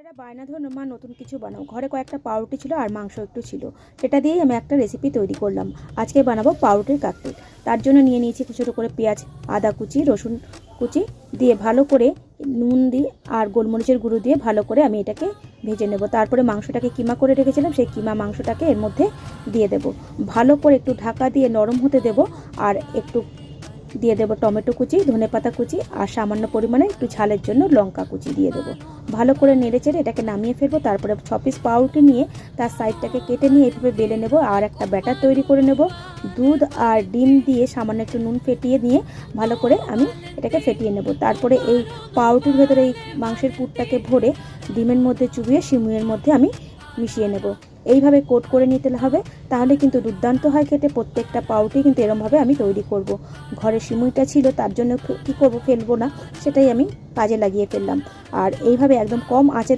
ছেলেরা বায়না ধরল মা নতুন কিছু বানাও। ঘরে কয়েকটা পাউরুটি ছিল আর মাংস একটু ছিল, সেটা দিয়েই আমি একটা রেসিপি তৈরি করলাম। আজকে বানাবো পাউরুটির কাটলেট। তার জন্য নিয়ে নিয়েছি ছোটো করে পেঁয়াজ, আদা কুচি, রসুন কুচি দিয়ে ভালো করে নুন দিয়ে আর গোলমরিচের গুঁড়ো দিয়ে ভালো করে আমি এটাকে ভেজে নেব। তারপরে মাংসটাকে কিমা করে রেখেছিলাম, সেই কিমা মাংসটাকে এর মধ্যে দিয়ে দেব। ভালো করে একটু ঢাকা দিয়ে নরম হতে দেব। আর একটু দিয়ে দেবো টমেটো কুচি, ধনেপাতা কুচি আর সামান্য পরিমাণে একটু ঝালের জন্য লঙ্কা কুচি দিয়ে দেবো। ভালো করে নেড়েচেড়ে এটাকে নামিয়ে ফেলবো। তারপরে 6 পিস পাউরুটি নিয়ে তার সাইডটাকে কেটে নিয়ে এইভাবে বেলে নেব আর একটা ব্যাটার তৈরি করে নেব। দুধ আর ডিম দিয়ে সামান্য একটু নুন ফেটিয়ে নিয়ে ভালো করে আমি এটাকে ফেটিয়ে নেব। তারপরে এই পাউরুটির ভেতরে এই মাংসের পুরটাকে ভরে ডিমের মধ্যে চুবিয়ে সিমুইয়ের মধ্যে আমি মিশিয়ে নেব। এইভাবে কোট করে নিতে হবে, তাহলে কিন্তু দুর্দান্ত হয় খেতে। প্রত্যেকটা পাউরুটি কিন্তু এরমভাবে আমি তৈরি করব। ঘরে সিমুইটা ছিল, তার জন্য কি করব, ফেলবো না, সেটাই আমি কাজে লাগিয়ে ফেললাম। আর এইভাবে একদম কম আঁচের